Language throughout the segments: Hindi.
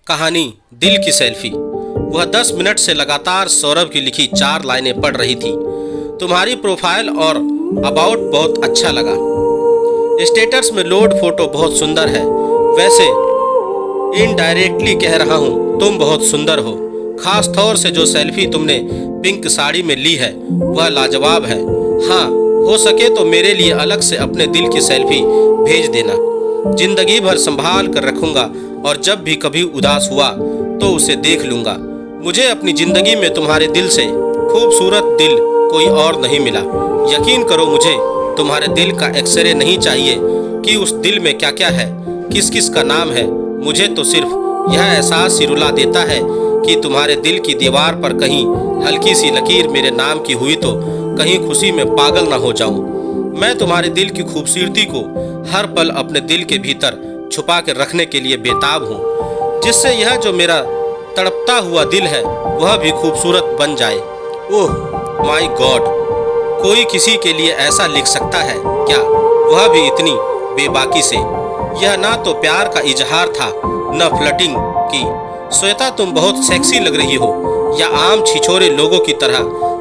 कहानी दिल की सेल्फी। वह 10 मिनट से लगातार सौरभ की लिखी 4 लाइनें पढ़ रही थी। तुम्हारी प्रोफाइल और अबाउट बहुत अच्छा लगा। स्टेटस में लोड फोटो बहुत सुंदर है। वैसे इनडायरेक्टली कह रहा हूँ, तुम बहुत सुंदर हो। खास तौर से जो सेल्फी तुमने पिंक साड़ी में ली है वह लाजवाब है। हाँ, हो सके तो मेरे लिए अलग से अपने दिल की सेल्फी भेज देना। जिंदगी भर संभाल कर रखूंगा और जब भी कभी उदास हुआ तो उसे देख लूंगा। मुझे अपनी जिंदगी में तुम्हारे दिल से खूबसूरत दिल कोई और नहीं मिला। यकीन करो, मुझे तुम्हारे दिल का एक्सरे नहीं चाहिए कि उस दिल में क्या क्या है, किस किस का नाम है। मुझे तो सिर्फ यह एहसास ही रुला देता है कि तुम्हारे दिल की दीवार पर कहीं हल्की सी लकीर मेरे नाम की हुई तो कहीं खुशी में पागल ना हो जाऊं। मैं तुम्हारे दिल की खूबसूरती को हर पल अपने दिल के भीतर छुपा कर रखने के लिए बेताब हूँ, जिससे यह जो मेरा तड़पता हुआ दिल है वह भी खूबसूरत बन जाए। ओह माय गॉड, कोई किसी के लिए ऐसा लिख सकता है क्या, वह भी इतनी बेबाकी से। यह ना तो प्यार का इजहार था न फ्लर्टिंग की। श्वेता, तुम बहुत सेक्सी लग रही हो, या आम छिछोरे लोगों की तरह।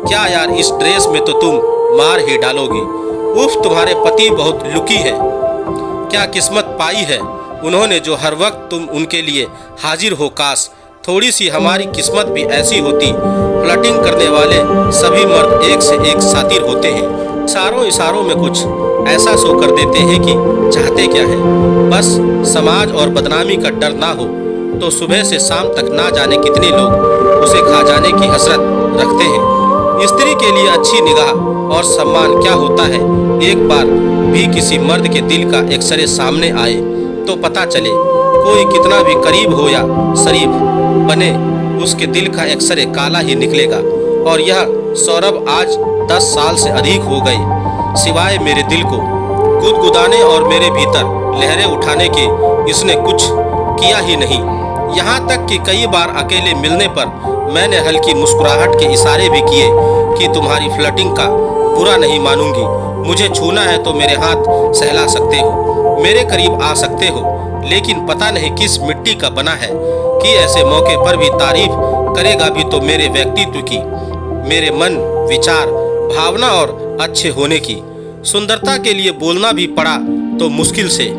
क्या यार, इस ड्रेस में तो तुम मार ही डालोगी। उफ, तुम्हारे पति बहुत लुकी है। क्या किस्मत पाई है उन्होंने जो हर वक्त तुम उनके लिए हाजिर हो। काश थोड़ी सी हमारी किस्मत भी ऐसी होती। फ्लर्टिंग करने वाले सभी मर्द एक से एक शातिर होते हैं। इशारों इशारों में कुछ ऐसा शो कर देते हैं कि चाहते क्या है। बस समाज और बदनामी का डर ना हो तो सुबह से शाम तक ना जाने कितने लोग उसे खा जाने की हसरत रखते हैं। स्त्री के लिए अच्छी निगाह और सम्मान क्या होता है, एक बार भी किसी मर्द के दिल का एक्सरे सामने आए तो पता चले। कोई कितना भी करीब हो या शरीफ बने, उसके दिल का एक्सरे काला ही निकलेगा। और यह सौरभ आज 10 साल से अधिक हो गए सिवाय मेरे दिल को गुदगुदाने और मेरे भीतर लहरें उठाने के इसने कुछ किया ही नहीं। यहाँ तक कि कई बार अकेले मिलने पर मैंने हल्की मुस्कुराहट के इशारे भी किए कि तुम्हारी फ्लर्टिंग का बुरा नहीं मानूंगी। मुझे छूना है तो मेरे हाथ सहला सकते हो, मेरे करीब आ सकते हो। लेकिन पता नहीं किस मिट्टी का बना है कि ऐसे मौके पर भी तारीफ करेगा भी तो मेरे व्यक्तित्व की, मेरे मन, विचार, भावना और अच्छे होने की। सुंदरता के लिए बोलना भी पड़ा तो मुश्किल से,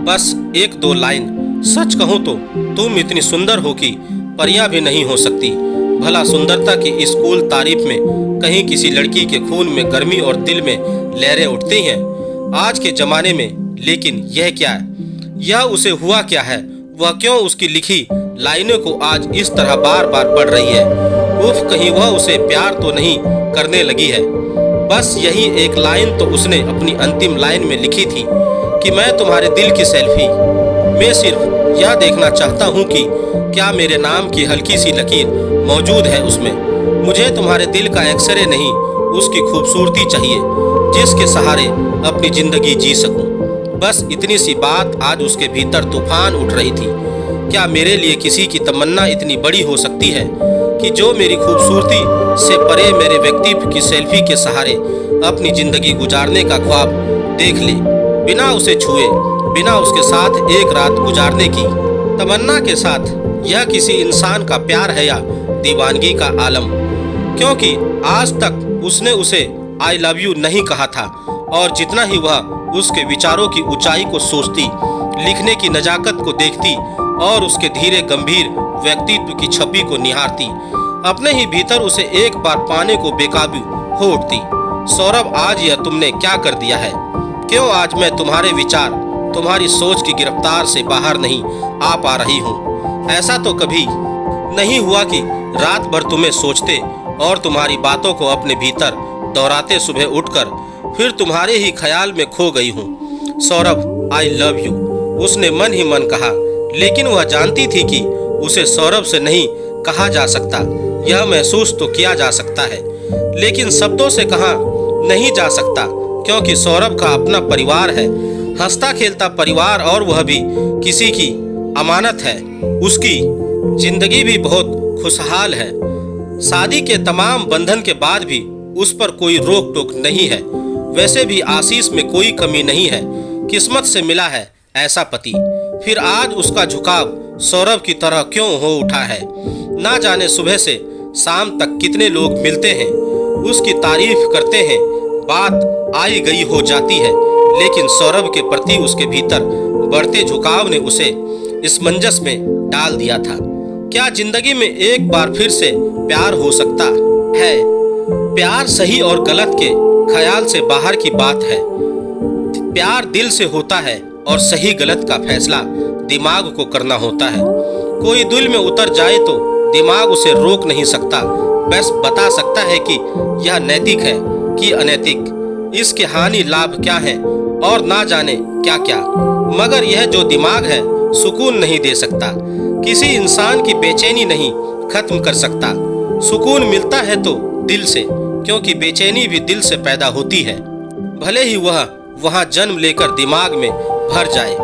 बस 1-2 लाइन। सच कहूँ तो तुम इतनी सुंदर हो कि परियां भी नहीं हो सकती। भला सुंदरता की स्कूल तारीफ में कहीं किसी लड़की के खून में गर्मी और दिल में लहरें उठती हैं आज के जमाने में। लेकिन यह क्या है, यह उसे हुआ क्या है, वह क्यों उसकी लिखी लाइनों को आज इस तरह बार बार पढ़ रही है। उफ, कहीं वह उसे प्यार तो नहीं करने लगी है। बस यही एक लाइन तो उसने अपनी अंतिम लाइन में लिखी थी कि मैं तुम्हारे दिल की सेल्फी में सिर्फ यह देखना चाहता हूँ कि क्या मेरे नाम की हल्की सी लकीर मौजूद है उसमें। मुझे तुम्हारे दिल का एक्सरे नहीं, उसकी खूबसूरती चाहिए जिसके सहारे अपनी जिंदगी जी सकूं। बस इतनी सी बात आज उसके भीतर तूफान उठ रही थी। क्या मेरे लिए किसी की तमन्ना इतनी बड़ी हो सकती है कि जो मेरी खूबसूरती से परे मेरे व्यक्तित्व की सेल्फी के सहारे अपनी जिंदगी गुजारने का ख्वाब देख ले, बिना उसे छुए, बिना उसके साथ एक रात गुजारने की तमन्ना के साथ। यह किसी इंसान का प्यार है या दीवानगी का आलम, क्योंकि आज तक उसने उसे आई लव यू नहीं कहा था। और जितना ही वह उसके विचारों की ऊंचाई को सोचती, लिखने की नजाकत को देखती और उसके धीरे गंभीर व्यक्तित्व की छवि को निहारती, अपने ही भीतर उसे एक बार पाने को बेकाबू हो उठती। सौरभ, आज यह तुमने क्या कर दिया है? क्यों आज मैं तुम्हारे विचार, तुम्हारी सोच की गिरफ्तार से बाहर नहीं आ पा रही हूँ? ऐसा तो कभी नहीं हुआ कि रात भर तुम्हें सोचते और तुम्हारी बातों को अपने भीतर दोहराते सुबह उठकर फिर तुम्हारे ही ख्याल में खो गई हूँ। सौरभ, आई लव यू, उसने मन ही मन कहा। लेकिन वह जानती थी कि उसे सौरभ से नहीं कहा जा सकता। यह महसूस तो किया जा सकता है, लेकिन शब्दों से कहा नहीं जा सकता, क्योंकि सौरभ का अपना परिवार है, हंसता खेलता परिवार, और वह भी किसी की अमानत है। उसकी जिंदगी भी बहुत खुशहाल है। शादी के तमाम बंधन के बाद भी उस पर कोई रोक टोक नहीं है। वैसे भी आशीष में कोई कमी नहीं है। किस्मत से मिला है ऐसा पति। फिर आज उसका झुकाव सौरभ की तरह क्यों हो उठा है। ना जाने सुबह से शाम तक कितने लोग मिलते हैं, उसकी तारीफ करते हैं, बात आई गई हो जाती है, लेकिन सौरभ के प्रति उसके भीतर बढ़ते झुकाव ने उसे इस मंजस में डाल दिया था। क्या जिंदगी में एक बार फिर से प्यार हो सकता है? प्यार सही और गलत के ख्याल से बाहर की बात है। प्यार दिल से होता है और सही गलत का फैसला दिमाग को करना होता है। कोई दिल में उतर जाए तो दिमाग उसे रोक नहीं सकता, बस बता सकता है कि यह नैतिक है कि अनैतिक, इसके हानि लाभ क्या है और ना जाने क्या क्या। मगर यह जो दिमाग है सुकून नहीं दे सकता, किसी इंसान की बेचैनी नहीं खत्म कर सकता। सुकून मिलता है तो दिल से, क्योंकि बेचैनी भी दिल से पैदा होती है, भले ही वह वहाँ जन्म लेकर दिमाग में भर जाए।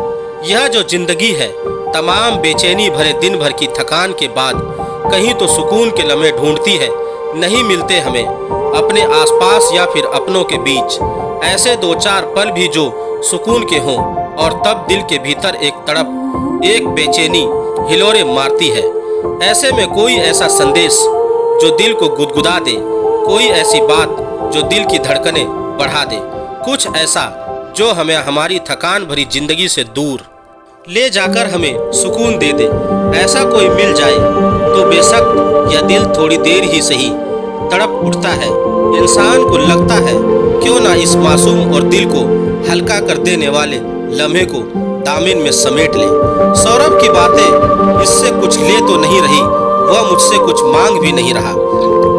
यह जो जिंदगी है, तमाम बेचैनी भरे दिन भर की थकान के बाद कहीं तो सुकून के लम्हे ढूंढती है, नहीं मिलते हमें अपने आसपास या फिर अपनों के बीच ऐसे दो चार पल भी जो सुकून के हों, और तब दिल के भीतर एक तड़प, एक बेचैनी हिलोरे मारती है। ऐसे में कोई ऐसा संदेश जो दिल को गुदगुदा दे, कोई ऐसी बात जो दिल की धड़कनें बढ़ा दे, कुछ ऐसा जो हमें हमारी थकान भरी जिंदगी से दूर ले जाकर हमें सुकून दे दे। ऐसा कोई मिल जाए तो बेशक यह दिल थोड़ी देर ही सही तड़प उठता है। इंसान को लगता है क्यों ना इस मासूम और दिल को हल्का कर देने वाले लम्हे को दामन में समेट ले। सौरभ की बातें इससे कुछ ले तो नहीं रही, वह मुझसे कुछ मांग भी नहीं रहा।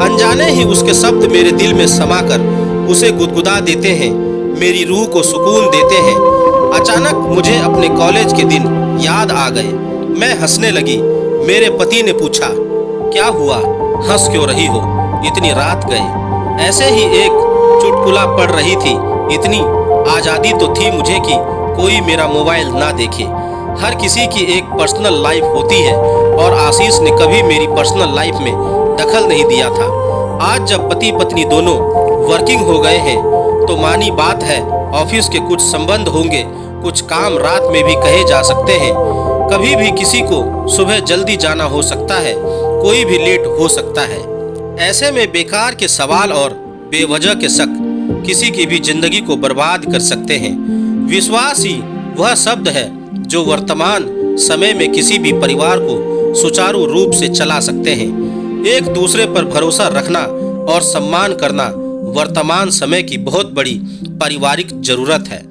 अनजाने ही उसके शब्द मेरे दिल में समाकर उसे गुदगुदा देते हैं, मेरी रूह को सुकून देते हैं। अचानक मुझे अपने कॉलेज के दिन याद आ गए। मैं हंसने लगी। मेरे पति ने पूछा, क्या हुआ, हंस क्यों रही हो, इतनी रात गए? ऐसे ही एक चुटकुला पड़ रही थी। इतनी आज़ादी तो थी मुझे कि कोई मेरा मोबाइल ना देखे। हर किसी की एक पर्सनल लाइफ होती है और आशीष ने कभी मेरी पर्सनल लाइफ में दखल नहीं दिया था। आज जब पति पत्नी दोनों वर्किंग हो गए हैं तो मानी बात है ऑफिस के कुछ संबंध होंगे, कुछ काम रात में भी कहे जा सकते हैं। कभी भी किसी को सुबह जल्दी जाना हो सकता है, कोई भी लेट हो सकता है। ऐसे में बेकार के सवाल और बेवजह के शक किसी की भी जिंदगी को बर्बाद कर सकते हैं। विश्वास ही वह शब्द है जो वर्तमान समय में किसी भी परिवार को सुचारू रूप से चला सकते हैं। एक दूसरे पर भरोसा रखना और सम्मान करना वर्तमान समय की बहुत बड़ी पारिवारिक जरूरत है।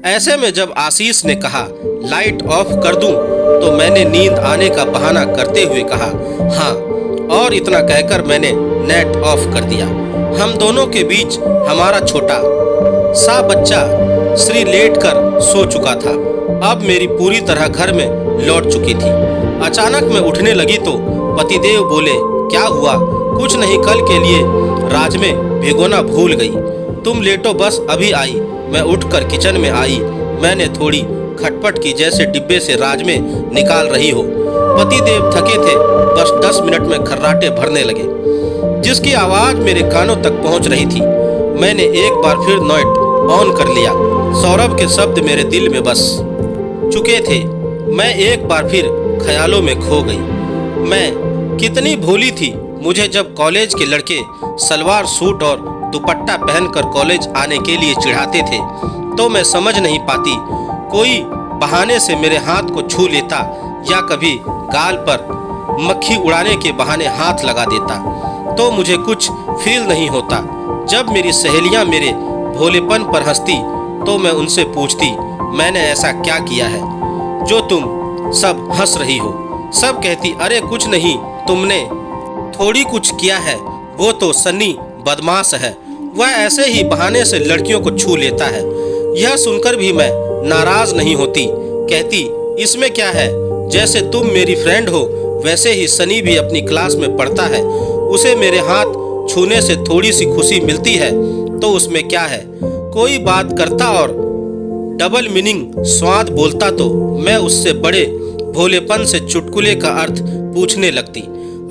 ऐसे में जब आशीष ने कहा लाइट ऑफ कर दूं, तो मैंने नींद आने का बहाना करते हुए कहा हाँ, और इतना कहकर मैंने नेट ऑफ कर दिया। हम दोनों के बीच हमारा छोटा सा बच्चा श्री लेट कर सो चुका था। अब मेरी पूरी तरह घर में लौट चुकी थी। अचानक मैं उठने लगी तो पतिदेव बोले, क्या हुआ? कुछ नहीं, कल के लिए राज में भिगोना भूल गई। तुम लेटो, बस अभी आई। मैं उठकर किचन में आई। मैंने थोड़ी खटपट की, जैसे डिब्बे से राज में निकाल रही हो। पतिदेव थके थे, बस 10 मिनट में खर्राटे भरने लगे, जिसकी आवाज मेरे कानों तक पहुंच रही थी। मैंने एक बार फिर नेट ऑन कर लिया। सौरभ के शब्द मेरे दिल में बस चुके थे। मैं एक बार फिर ख्यालों में खो गई। मैं कितनी भोली थी। मुझे जब कॉलेज के लड़के सलवार सूट और दुपट्टा पहनकर कॉलेज आने के लिए चिढ़ाते थे तो मैं समझ नहीं पाती। कोई बहाने से मेरे हाथ को छू लेता या कभी गाल पर मक्खी उड़ाने के बहाने हाथ लगा देता तो मुझे कुछ फील नहीं होता। जब मेरी सहेलियां मेरे भोलेपन पर हंसती तो मैं उनसे पूछती, मैंने ऐसा क्या किया है जो तुम सब हंस रही हो? सब कहती, अरे कुछ नहीं, तुमने थोड़ी कुछ किया है, वो तो सन्नी बदमाश है, वह ऐसे ही बहाने से लड़कियों को छू लेता है। यह सुनकर भी मैं नाराज नहीं होती, कहती इसमें क्या है, जैसे तुम मेरी फ्रेंड हो वैसे ही सनी भी अपनी क्लास में पढ़ता है, उसे मेरे हाथ छूने से थोड़ी सी खुशी मिलती है तो उसमें क्या है। कोई बात करता और डबल मीनिंग स्वाद बोलता तो मैं उससे बड़े भोलेपन से चुटकुले का अर्थ पूछने लगती।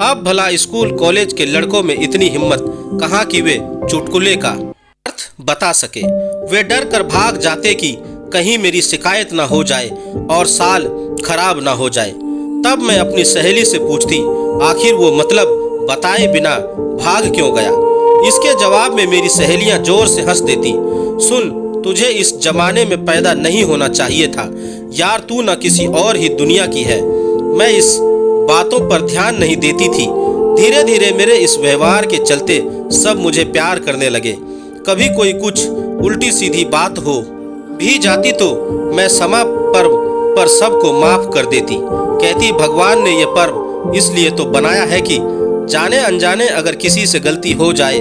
अब भला स्कूल कॉलेज के लड़कों में इतनी हिम्मत कहाँ कि वे चुटकुले का अर्थ बता सके। वे डर कर भाग जाते कि कहीं मेरी शिकायत ना हो जाए और साल खराब ना हो जाए। तब मैं अपनी सहेली से पूछती आखिर वो मतलब बताए बिना भाग क्यों गया। इसके जवाब में मेरी सहेलियां जोर से हंस देती। सुन, तुझे इस जमाने में पैदा नहीं होना चाहिए था यार, तू न किसी और ही दुनिया की है। मैं इस बातों पर ध्यान नहीं देती थी। धीरे धीरे मेरे इस व्यवहार के चलते सब मुझे प्यार करने लगे। कभी कोई कुछ उल्टी सीधी बात हो भी जाती तो मैं समय पर सबको माफ कर देती। कहती भगवान ने ये पर्व इसलिए तो बनाया है कि जाने अनजाने अगर किसी से गलती हो जाए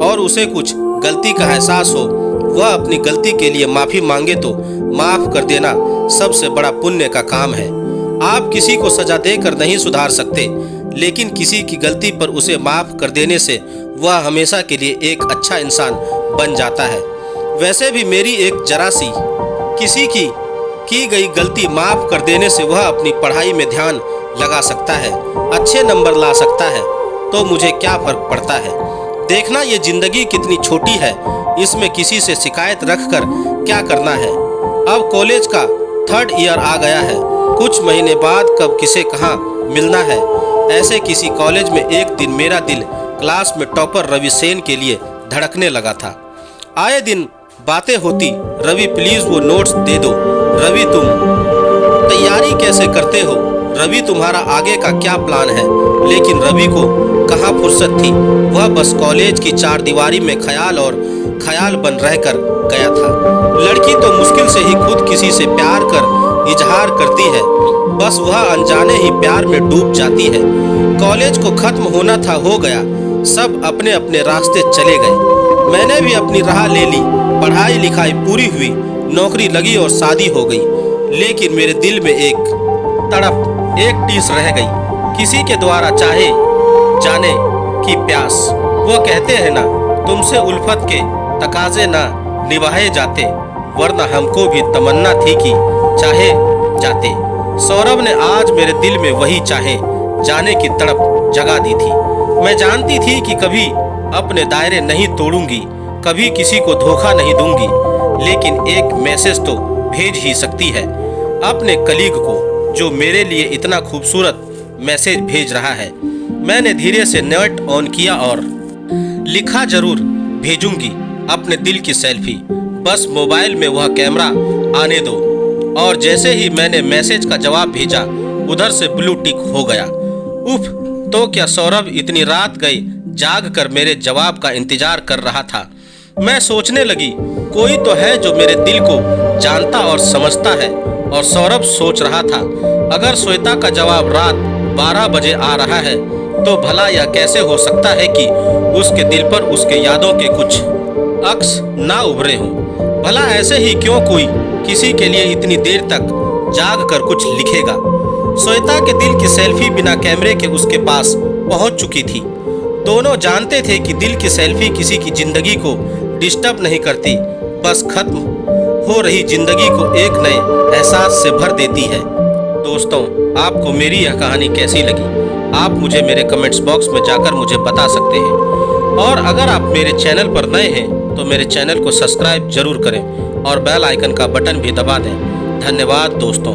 और उसे कुछ गलती का एहसास हो, वह अपनी गलती के लिए माफ़ी मांगे तो माफ़ कर देना सबसे बड़ा पुण्य का काम है। आप किसी को सजा देकर नहीं सुधार सकते, लेकिन किसी की गलती पर उसे माफ़ कर देने से वह हमेशा के लिए एक अच्छा इंसान बन जाता है। वैसे भी मेरी एक जरा सी किसी की गई गलती माफ़ कर देने से वह अपनी पढ़ाई में ध्यान लगा सकता है, अच्छे नंबर ला सकता है, तो मुझे क्या फ़र्क पड़ता है। देखना ये ज़िंदगी कितनी छोटी है, इसमें किसी से शिकायत रखकर क्या करना है। अब कॉलेज का 3rd ईयर आ गया है, कुछ महीने बाद कब किसे कहाँ मिलना है। ऐसे किसी कॉलेज में एक दिन मेरा दिल क्लास में टॉपर रवि सेन के लिए धड़कने लगा था। आए दिन बातें होती, रवि प्लीज़ वो नोट्स दे दो, रवि तुम तैयारी कैसे करते हो, रवि तुम्हारा आगे का क्या प्लान है। लेकिन रवि को कहाँ फुर्सत थी, वह बस कॉलेज की 4 दीवारी में ख्याल बन रहकर गया था। लड़की तो मुश्किल से ही खुद किसी से प्यार कर इजहार करती है, बस वह अनजाने ही प्यार में डूब जाती है। कॉलेज को खत्म होना था, हो गया, सब अपने अपने रास्ते चले गए। मैंने भी अपनी राह ले ली, पढ़ाई लिखाई पूरी हुई, नौकरी लगी और शादी हो गई। लेकिन मेरे दिल में एक तड़प, एक टीस रह गई, किसी के द्वारा चाहे जाने की प्यास। वो कहते हैं ना, तुमसे उल्फत के तकाजे ना निभाए जाते, वरना हमको भी तमन्ना थी कि चाहे जाते। सौरभ ने आज मेरे दिल में वही चाहे जाने की तड़प जगा दी थी। मैं जानती थी कि कभी अपने दायरे नहीं तोड़ूंगी, कभी किसी को धोखा नहीं दूंगी, लेकिन एक मैसेज तो भेज ही सकती है अपने कलीग को, जो मेरे लिए इतना खूबसूरत मैसेज भेज रहा है। मैंने धीरे से नेट ऑन किया और लिखा, जरूर भेजूंगी अपने दिल की सेल्फी, बस मोबाइल में वह कैमरा आने दो। और जैसे ही मैंने मैसेज का जवाब भेजा, उधर से ब्लू टिक हो गया। उफ, तो क्या सौरभ इतनी रात गई जाग कर मेरे जवाब का इंतजार कर रहा था। मैं सोचने लगी, कोई तो है जो मेरे दिल को जानता और समझता है। और सौरभ सोच रहा था, अगर श्वेता का जवाब रात 12 बजे आ रहा है तो भला यह कैसे हो सकता है कि उसके दिल पर उसके यादों के कुछ अक्स ना उभरे हों। भला ऐसे ही क्यों कोई किसी के लिए इतनी देर तक जाग कर कुछ लिखेगा। श्वेता के दिल की सेल्फी बिना कैमरे के उसके पास पहुंच चुकी थी। दोनों जानते थे कि दिल की सेल्फी किसी की जिंदगी को डिस्टर्ब नहीं करती, बस खत्म हो रही जिंदगी को एक नए एहसास से भर देती है। दोस्तों, आपको मेरी यह कहानी कैसी लगी, आप मुझे मेरे कमेंट्स बॉक्स में जाकर मुझे बता सकते हैं। और अगर आप मेरे चैनल पर नए हैं तो मेरे चैनल को सब्सक्राइब जरूर करें और बेल आइकन का बटन भी दबा दें। धन्यवाद दोस्तों।